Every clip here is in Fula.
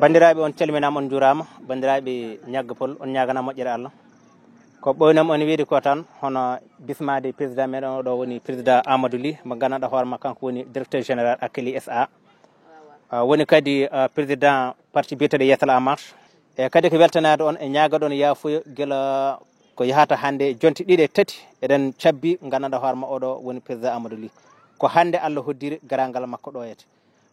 bandiraɓe on calminama on jurama bandiraɓe ñaggapol on ñagana moƴƴere Allah ko ɓoynam on wiide ko tan hono bismade président meɗen oɗo woni président Amadou Ly mo gandanɗa hoorema kanko woni directeur général Akilee SA woni kadi président parti biyeteɗo Yettala en marche e kadi ko weltanade on e ñagaɗon yafuya guila ko yahata hande jonte ɗiɗi e tati eɗen cabbi gandanɗa hoorema oɗo woni président Amadou Ly ko hande Allah hoddiri garagal makko ɗo yete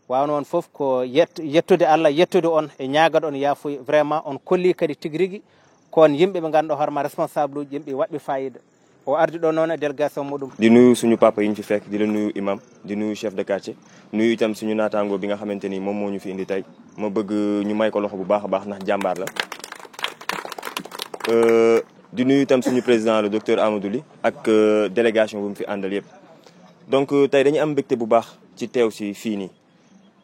wawno on foof ko yettude Allah yettude on e ñagaɗo on yafuya vraiment on kolli kadi tigui rigui kon yimɓe ɓe ganduɗa hoorema responsable uji yimɓe waɗɓe fayida o ardi ɗo noon e délégation muɗum di nuyu suñu papa yi ñu fi fekk di la nuyu imam di nuyu chef de quartier nuyu itam suñu naataango bi nga xamante ni moom moo ñu fi indi tey ma bëgg ñu may ko loxo bu baax a baax ndax jàmbaar la di nuyu itam suñu président le docteur Amadou Ly ak délégation bu mu fi àndal yëpp donc tey dañu am mbégte bu baax ci teew si fii nii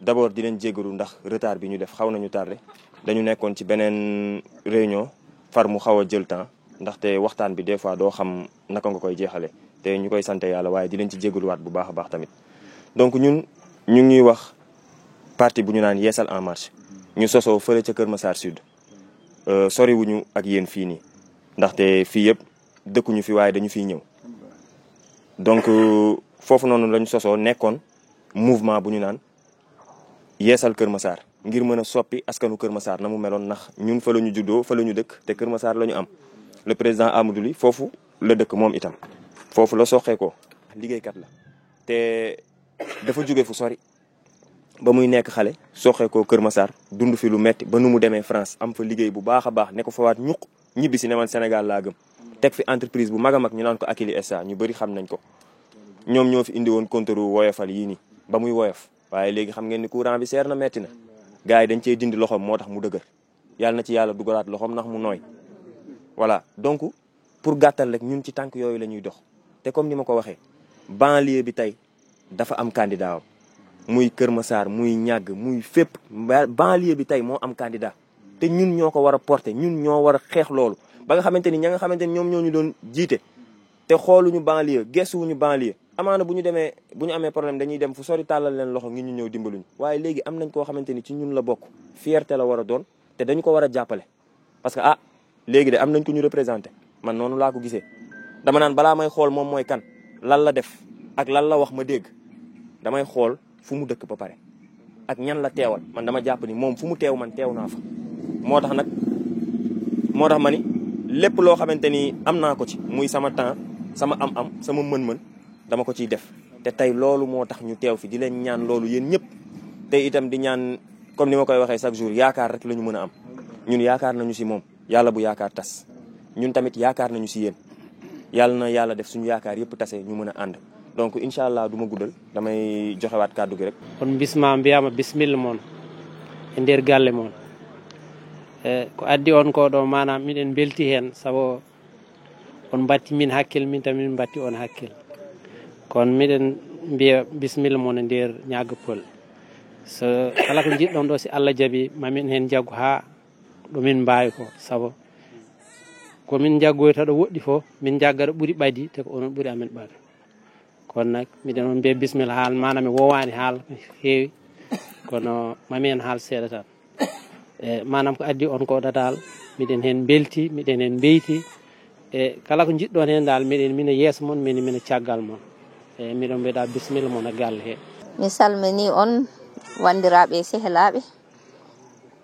d'abord di leen jégalu ndax retard bi ñu def xaw nañu tardé dañu nekkoon ci beneen réunion far mu xaw a jël temps ndaxte waxtaan bi des fois doo xam naka nga koy jeexale te ñu koy sant yàlla waaye di leen ci jégaluwaat bu baax a baax tamit donc ñun ñu ngi ñuy wax parti bu ñu naan Yeesal en marche ñu sosoo fële ca Kër Massar Sud soriwuñu ak yéen fii nii ndaxte fii yëpp dëkkuñu fi waaye dañu fiy ñëw donc foofu noonu lañu sosoo nekkoon mouvement bu ñu naan Yeesal Kër Massar ngir mën a soppi askanu Kër Massar na mu meloon ndax ñun fa la ñu juddoo fa la ñu dëkk te Kër Massar la ñu am le président Amadou Ly foofu la dëkk moom itam foofu la soxee ko liggéeykat la te dafa jóge fu sori ba muy nekk xale soxee ko Kër Massar dund fi lu metti ba nu mu demee France am fa liggéey bu baax a baax ne ko fa waat ñuq ñibbi si ne man Sénégal laa gëm teg fi entreprise bu mag a mag ñu naan ko Akilee SA ñu bëri xam nañ ko ñoom ñoo fi indi woon compteur woyofal yii nii ba muy woyof waaye léegi xam ngeen ni courant bi seer na metti na gars yi dañ cee dindi loxoom moo tax mu dëgër yàlla na ci yàlla dugalaat loxoom ndax mu nooy voilà donc pour gàttal rek ñun ci tànk yooyu la ñuy dox te comme ni ma ko waxee banlieue bi tey dafa am candidat am muy Kër Massar muy ñàgg muy fépp banlieue bi tey moo am candidat te ñun ñoo ko war a porter ñun ñoo war a xeex loolu ba nga xamante ni ña nga xamante ni ñoom ñoo ñu doon jiite te xooluñu banlieue gestuwuñu banlieue amaana bu ñu amee problème dañuy dem fu sori tàllal leen loxo ngi ñu ñëw dimbaluñu waaye léegi am nañ koo xamante ni ci ñun la bokk fierté la war a doon te dañu ko war a jàppale parce que léegi de am nañ ko ñu représenté man noonu laa ko gisee dama naan balaa may xool moom mooy kan lan la def ak lan la wax ma dégg damay xool fu mu dëkk ba pare ak ñan la teewal man dama jàpp ni moom fu mu teew man teew naa fa moo tax ma ni lépp loo xamante ni am naa ko ci muy sama temps sama am-am sama mën-mën dama ko ciy def te tey loolu moo tax ñu teew fi di leen ñaan loolu yéen ñëpp te itam di ñaan comme ni ma koy waxee chaque jour yaakaar rek la ñu mën a am ñun yaakaar nañu si moom yàlla bu yaakaar tas ñun tamit yaakaar nañu si yéen yàlla na yàlla def suñu yaakaar yëpp tase ñu mën a ànd donc incha allah du ma guddal damay joxewaat kàddu gi rek. on bisma mbiyama bisimilla moon e nder galle moon ko addi on ko ɗo manam miɗen belti hen saabu on batti min hakkille min tam min batti on hakkille kono miɗen mbiya bisimilla moon e nder ñagapol so kala ko jiɗɗon ɗo si Allah jaaɓi mamin hen jaggu ha ɗomin mbawi ko saabu komin jaggoyta ɗo woɗɗi fo min jaggata ɓuuri ɓadi te ko onon ɓuuri amen ɓaade kono nak miɗen on mbiya bisimilla haal mana mi wowani haal ko heewi kono mami hen haal seeɗa tan e manam ko addi on ko dadal miɗen hen belti miɗen hen beyti e kala ko jiɗɗon hen dal mina yeeso moon mina caggal moon e miɗon mbiɗa bisimilla moon e galle he mi salmini on wandiraɓe sehlaɓe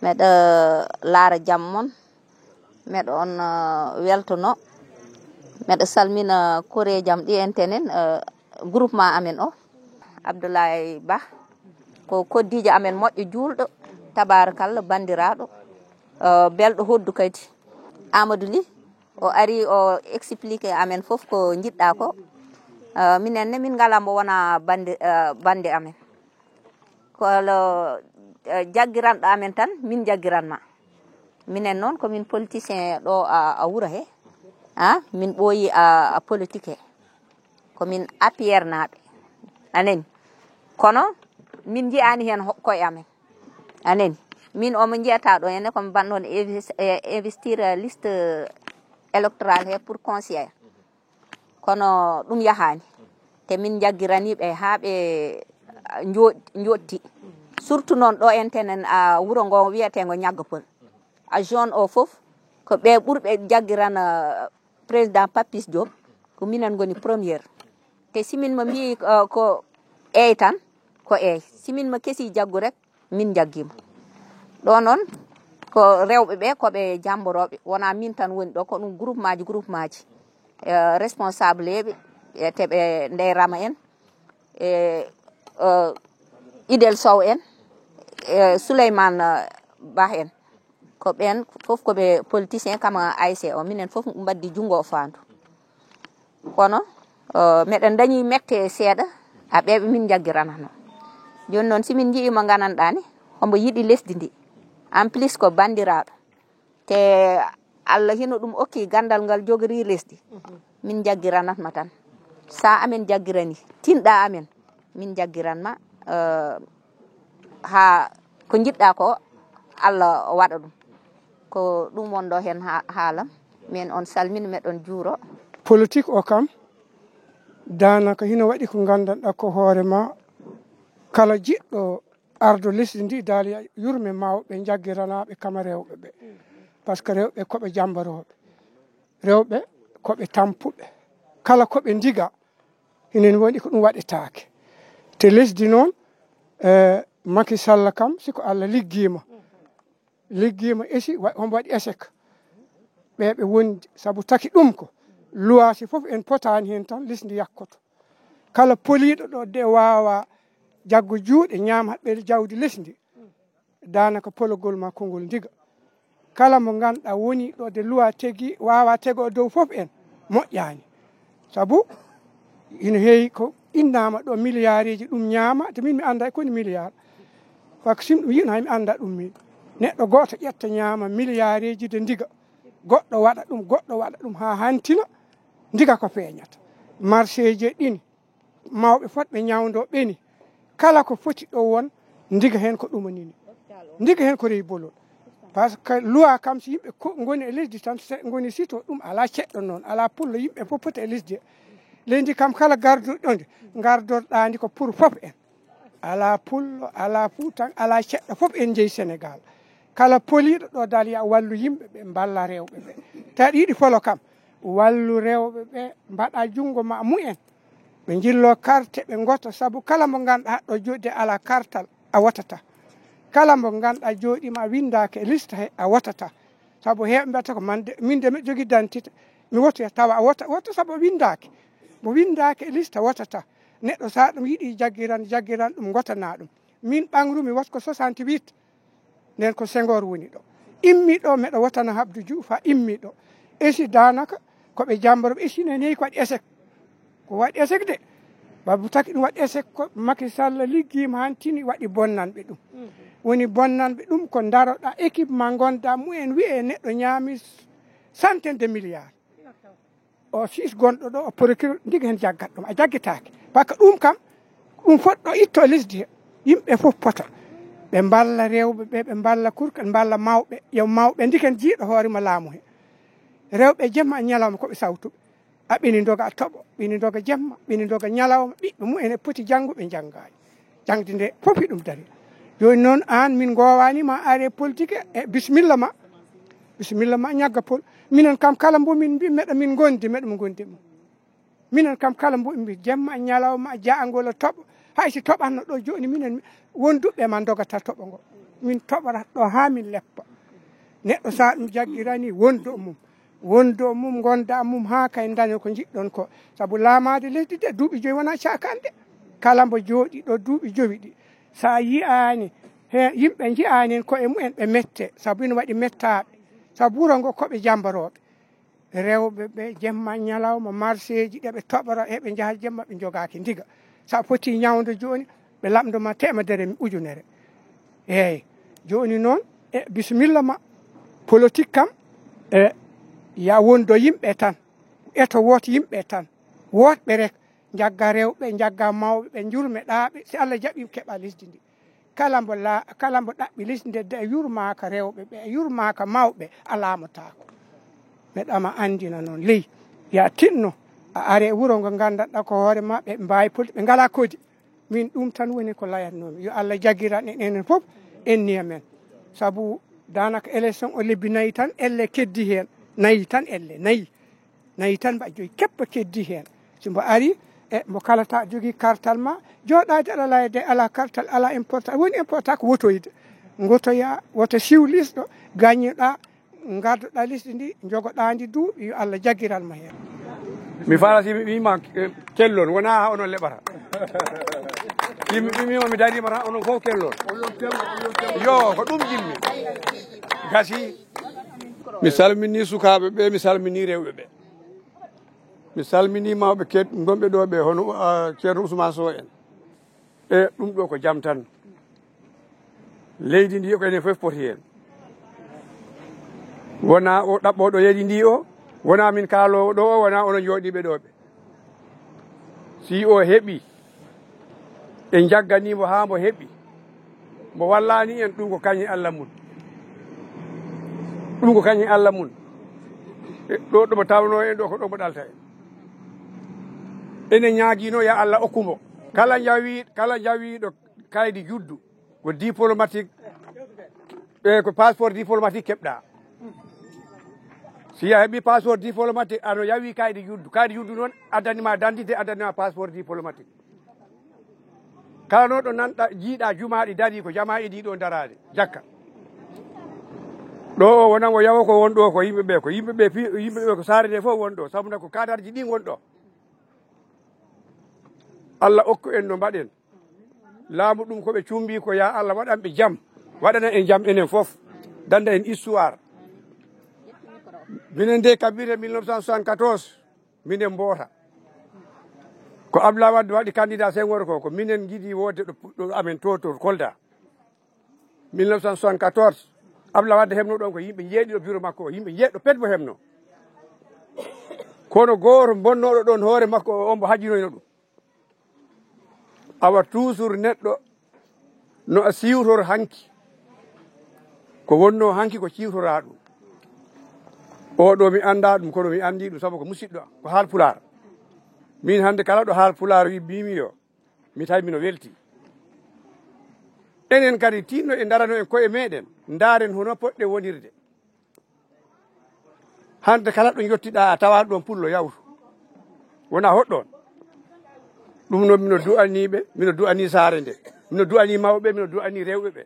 meɗa laara jaam moon meɗa on weltono meɗa salmina kore jaam ɗi entenen groupement amen o Abdoulaye Ba ko koddijo amen moƴƴo julɗo tabarakallah bandiraɗo belɗo hoddu kadi Amadou Ly o ari o expliqué amen foof ko jiɗɗa ko minenne min ngala mbo wona bande amen kolo jaggiranɗo amen tan min jaggiranma minen noon komin politicien ɗo a wuuro he min ɓooyi a politique he komin APR naɓe aneni kono min jiyani hen koye amen aneni min omo jiyata ɗo henne komi banɗon investir liste électorale he pour conseillére kono ɗum yahani te min jaggiraniɓe ha ɓe jotti surtout noon ɗo entenen a wuro ngo wiyetego ñaggapol a zone o fof ko ɓe ɓurɓe jaggirana président Papis Diop ko minen goni premiére te simin mo mbi ko eey tan ko eey simin mo kesi jaggu rek min jaggima ɗo noon ko rewɓe ɓe koɓe jamboroɓe wona min tan woni ɗo ko ɗum groupe maji responsable eɓe teɓe Ndeye Rama en Idel Sow en Souleymane Ba en ko ɓen fof koɓe politicien kama AIC o minen fof mbaddi jungo fandu kono meɗen dañi mecte seeɗa a ɓeɓe min jaggiranano joni noon simin jii mo gandanɗa ni hombo yiiɗi lesdi ndi en plus ko bandiraɗo te Allah hino ɗum okki gandal ngal jogori lesdi min jaggiranatma tan sa amen jaggirani tinɗa amen min jaggiranma ha ko jiɗɗa ko Allah waɗa ɗum ko ɗum wonɗo hen haalam min on salmini meɗon juuro politique o kam danaka hino waɗi ko gandanɗa ko hoorema kala jiɗɗo ardo lesdi ndi daali yurme mawɓe jaggiranaɓe kama rewɓe ɓe par ce que rewɓe koɓe jamboroɓe rewɓe koɓe tampuɓe kala koɓe ndiga hinen woni ko ɗum waɗetake te lesdi noon Macky Sall kam siko Allah liggima esi hombo waɗi échec ɓeɓe wondi saabu taki ɗum ko luwasi foof en potani hen tan lesdi yakkoto kala poliɗo ɗo de wawa jaggo juuɗe ñaam haɓɓede jawdi lesdi danaka pologol ma kongol diga kala mo ganduɗa woni ɗo de loi tegui wawa tego dow foof en moƴƴani saabu ina heewi ko innama ɗo milliard ji ɗum ñaama te min mi anda koni milliard wako sim ɗum yino mi anda ɗum min neɗɗo goto ƴetta ñaama milliard ji de diga goɗɗo waɗa ɗum ha hantina diga ko feeñata marché je ɗini mawɓe fotɓe ñawdo ɓeni kala ko foti ɗo won diga hen ko ɗumanini diga hen ko rewi bolol par ce que loi kam so yimɓe goni e lesdi tan goni sito ɗum ala ceɗɗo noon ala pullo yimɓe fof poti e lesdi leydi kam kala garduɗonde gardorɗandi ko pour fof en ala pullo ala fuutan ala ceɗɗo fof en jeeyi Sénégal kala poliɗo ɗo dal ya wallu yimɓe ɓe balla rewɓe ɓe taɗa yiɗi folo kam wallu rewɓe ɓe mbaɗa jungo ma mumen ɓe jillo carte ɓe gotta saabu kala mo ganduɗa ɗo joɗi ala kartal a watata kala mo ganduɗa joɗima windake e liste he a watata saabu heɓe mbiyata ko min de miɗo jogui identité mi wotoya tawa a wota saabu windake mo windake e liste watata neɗɗo sa ɗum yiiɗi jaggiran ɗum gotana ɗum min ɓangrumi wat ko 68 nden ko Senghor woni ɗo immi ɗo meɗo wotana Abdou Diouf ha immi ɗo esi danaka koɓe jamboroɓe esinen heewi ko waɗi échec ko waɗi échec de babu taki ɗum waɗi échec ko Macky Sall liggima hantini waɗi bonnanɓe ɗum woni bonnanɓe ɗum ko daroɗa équipe ma gonda mumen wiye neɗɗo ñaami centaine de milliards o siis gonɗo ɗo o procureur ndiga hen jaggat ɗum a jaggitake par ce que ɗum kam ɗum fotɗo itto e lesdi he yimɓe fof pota ɓe mballa rewɓe ɓe ɓe mballa kurka ɓe mballa mawɓe yo mawɓe ndiken jiiɗo hoorema laamu he rewɓe jemma e ñalawma koɓe sawtuɓe a ɓini doga a toɓo ɓini doga jemma ɓini doga ñalawma ɓiɓɓe mumen e poti jangguɓe janggani jangde nde fof hiɗum dari joni noon an min gowanima are politique e bisimilla ma ñagga pol minen kam kala mbomin mbi meɗa min gondi meɗa mo gondi mum minen kam kala mbo mbi jemma e ñalawma jaangol toɓo hay si toɓatno ɗo joni minen wonduɓe ma dogata toɓo ngo min toɓata ɗo ha min leppa neɗɗo sa ɗum jaggirani wondo mum gonda mum ha kay daño ko jiɗɗon ko saabu laamade lesdi de duuɓi joyi wona cakande kala mbo jooɗi ɗo duuɓi jowi ɗi sa yiyani he yimɓe jiyani en koye mumen ɓe mette saabu ina waɗi mettaɓe saabu wuro ngo koɓe jamboroɓe rewɓe ɓe jemma ñalawma marché ji ɗeɓe toɓora eɓe jaaha jemma ɓe jogaki ndiga sa foti ñawdo joni ɓe lamdoma temedere ujunere eyyi joni noon e bisimilla ma politique kam e ya wondo yimɓe tan eto woto yimɓe tan wotɓe rek jagga rewɓe jagga mawɓe ɓe jurme ɗaɓe si Allah jaaɓi keeɓa lesdi ndi kala mbo ɗaɓɓi lesdi nde de yurmaka rewɓe ɓe yurmaka mawɓe a laamotako meɗama andina noon ley ya tinno a are wuro ngo gandanɗa ko hoorema ɓe mbawi ɓe ngala kodi min ɗum tan woni ko layatnomi yo Allah jaggiran enen fof en niya men sabu danaka élection o lebbi nayyi tan elle keddi hen nayyi tan elle nayyi tan mbaɗa joyi keppa keddi hen simbo ari e mo kalata jogui kartal ma joɗade aɗa layde ala kartal ala important woni important ko wotoyde gotoya woto siw lisɗo gagneɗa gardoɗa lisɗi ndi jogoɗandi duuɓi yo Allah jaggiranma hen mi falati mi wima kellon wona ha onon leɓata wima mi darima tan onon fof kellon yo ko ɗum jimmi gasi mi salmini sukaɓe ɓe mi salmini rewɓe ɓe mi salmini mawɓe gonɓe ɗo ɓe hono ceerno Ousmane Sow en e ɗum ɗo ko jaam tan leydi ndi ko enen fof poti hen wona o ɗaɓɓoɗo yeeɗi ndi o wona min kaalowo ɗo o wona onon jooɗiɓe ɗo ɓe si o heeɓi e jagganimo ha mbo heeɓi mbo wallani en ɗum ko kañi Allah mum ɗum ko kañi Allah mum ɗo ɗomo tawno en ɗo ko ɗo mo ɗalta en enen ñaaguino ya Allah okkumo kala jawiɗo kaydi juddu ko diplomatique ko passeport diplomatique keɓɗa si a heeɓi passeport diplomatique ano yawi kaydi juddu noon addanima d'identité addanima passeport diplomatique kala no ɗo nanɗa jiiɗa jumaɗi dari ko jama'i ɗiɗo darade jakka ɗo o wonan o yawo ko wonɗo ko yimɓeɓe ko saare nde fof wonɗo sabu nde ko kadarji ɗi gonɗo Allah okku en no mbaɗen laamu ɗum koɓe cumbi ko ya Allah waɗanɓe jaam waɗana en jaam enen fof danda en histoire minen de kabire 1974 minen mboota ko Abdoulaye Wade waɗi candidat Senghor ko minen jiiɗi wodde ɗo amen to Kolda 1974 Abdoulaye Wade hemno ɗon ko yimɓe jeeɗi ɗo bureau makko yimɓe jeeɗɗo petmo hemno kono goto bonnoɗo ɗon hoore makko on mo hajjinoyno ɗum awa toujours neɗɗo no a siwtor hanki ko wonno hanki ko ciwtora ɗum oɗo mi anda ɗum kono mi andi ɗum saabu ko musidɗo ko haal pular min hande kala ɗo haal pular wi mbimi yo mi tawi mino welti enen kadi tinno e darano en koye meɗen daren hono poɗɗe wonirde hande kala ɗo jottiɗa a tawa ɗon pullo yawtu wona hoɗɗon ɗum noon mino du'aniɓe mino du'ani saare nde mino du'ani mawɓe mino du'ani rewɓe ɓe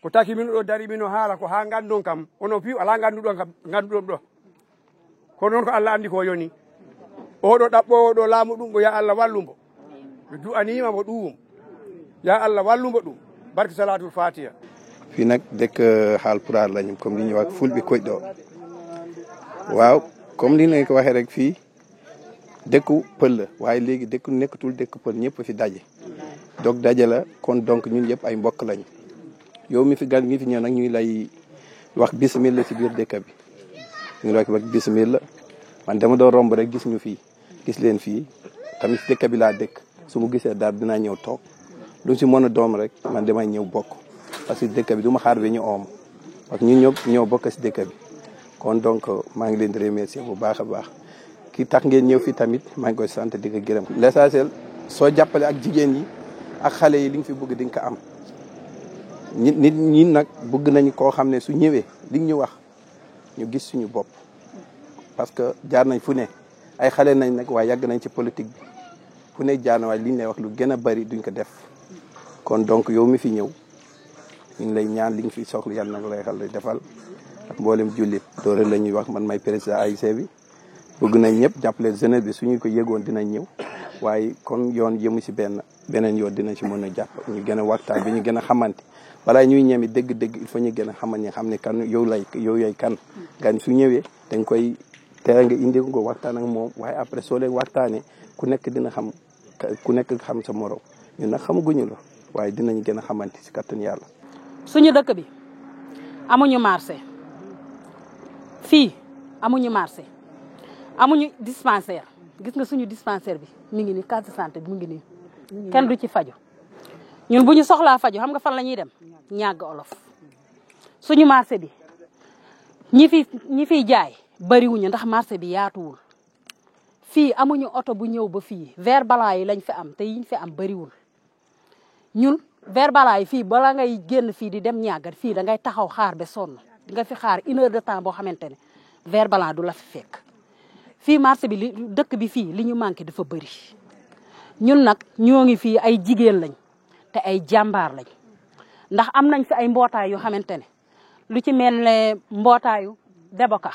ko taki mino ɗo dari mino haala ko ha gandon kam onon piw ala ganduɗon kam ganduɗon ɗo kono noon ko Allah andi ko yoni oɗo ɗaɓɓowo ɗo laamu ɗum ko ya Allah wallumo mi du'anima mo ɗum ya Allah wallumo ɗum barke salatul fatiha fii nag dëkk Haalpulaar lañu comme li ñuy wax fulɓe koyɗo waaw comme li nañ ko waxee rek fii dëkku pël la waaye léegi dëkku nekkatul dëkku pël ñëpp fi daje donc daje la kon donc ñun yëpp ay mbokk lañu yow mi fi gan mi fi ñëw nag ñuy lay wax bismillah ci biir dëkk bi ñu ngi wax bismillah man dama doon romb rek gis ñu fii gis leen fii tamit dëkk bi laa dëkk su mu gisee dara dinaa ñëw toog lu si mën a doom rek man damay ñëw bokk parce que dëkk bi du ma xaar ba ñu oom parce que ñun ñëpp ñoo bokk si dëkk bi kon donc maa ngi leen di remercier bu baax a baax ki tax ngeen ñëw fii tamit maa ngi koy sant di ko gërëm l'essentiel soo jàppale ak jigéen yi ak xale yi li nga fi bëgg di nga ko am nit ñi nag bëgg nañu koo xam ne su ñëwee li ñu wax ñu gis suñu bopp parce que jaar nañ fu ne ay xale nañ nag waaye yàgg nañ ci politique bi fu ne jaar na waaye li ñu lay wax lu gën a bari duñ ko def kon donc yow mi fi ñëw ñu ngi lay ñaan li nga fi soxla yàlla nag lay xal defal ak mboolem jullit loolu la ñuy wax man may président AIC bi bëgg nañ ñëpp jàppale jeunesse bi suñu ko yëgoon dinañ ñëw waaye kon yoon yëmu si beneen yoon dinañ si mën a jàpp ñu gën a waxtaan bi ñu gën a xamante balaa ñuy ñemi dëgg-dëgg il faut ñu gën a xamal ñi xam ne kan yow yay kan gan su ñëwee dañ koy teel nga indi ko waxtaan ak moom waaye après soo leen waxtaanee ku nekk dina xam ku nekk xam sa morom ñun nag xamaguñu la waaye dinañ gën a xamante si kattan yàlla. suñu dëkk bi amuñu marché fii amuñu marché amuñu dispensaire gis nga suñu dispensaire bi mi ngi nii case de santé bi mu ngi nii kenn du ci faju ñun bu ñu soxlaa faju xam nga fan la ñuy dem ñàgg olof suñu marché bi ñi fiy jaay bariwuñu ndax marché bi yaatuwul fii amuñu oto bu ñëw ba fii vert blanc yi lañ fi am te yiñ fi am bariwul ñun Verbala yi fii bala ngay génn fii di dem ñàggat fii da ngay taxaw xaar ba sonn di nga fi xaar 1 heure de temps boo xamante ne Verbala du la fi fekk fii marché bi dëkk bi fii li ñu manqué dafa bëri ñun nag ñoo ngi fii ay jigéen lañ te ay jàmbaar lañ ndax am nañ fi ay mbootaay yoo xamante ne lu ci mel ne mbootaayu Deboka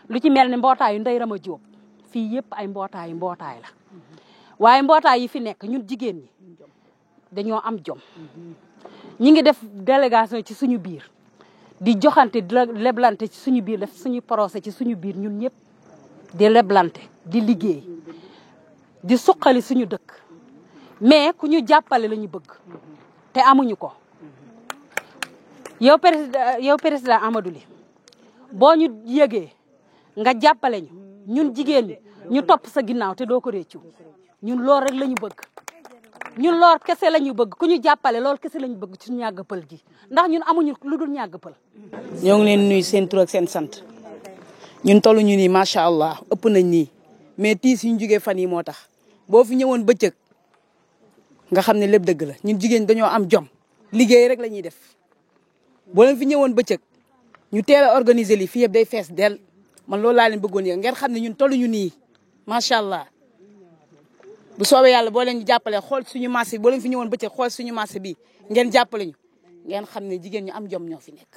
lu ci mel ne mbootaayu Ndey Rama Jóob fii yëpp ay mbootaay la waaye mbootaay yi fi nekk ñun jigéen ñi dañoo am jom ñi ngi def délégation ci suñu biir di joxante di leblante ci suñu biir def suñu procès ci suñu biir ñun ñëpp di leblante di liggéey di suqali suñu dëkk mais ku ñu jàppale la ñu bëgg te amuñu ko yow président Amadou Ly boo ñu yëgee nga jàppale ñu ñun jigéen ñi ñu topp sa ginnaaw te doo ko réccu ñun lool rek la ñu bëgg ñun lool kese la ñu bëgg ku ñu jàppale lool kese la ñu bëgg ci ñàgg pël gi ndax ñun amuñu lu dul ñàgg pël. ñoo ngi leen nuyu seen tur ak seen sant ñun tollu ñu nii macha allah ëpp nañ nii mais tiis yi ñu jógee fan yi moo tax boo fi ñëwoon bëccëg nga xam ne lépp dëgg la ñun jigéen dañoo am jom liggéey rek la ñuy def boo leen fi ñëwoon bëccëg ñu teel a organiser lii fii yëpp day fees del man loolu laa leen bëggoon yëg ngeen xam ne ñun tollu ñu nii macha allah. bu soobee yàlla boo leen jàppale xool suñu marché bi boo leen fi ñëwoon bëccëg xool suñu marché bi ngeen jàppale ñu ngeen xam ne jigéen ñu am jom ñoo fi nekk.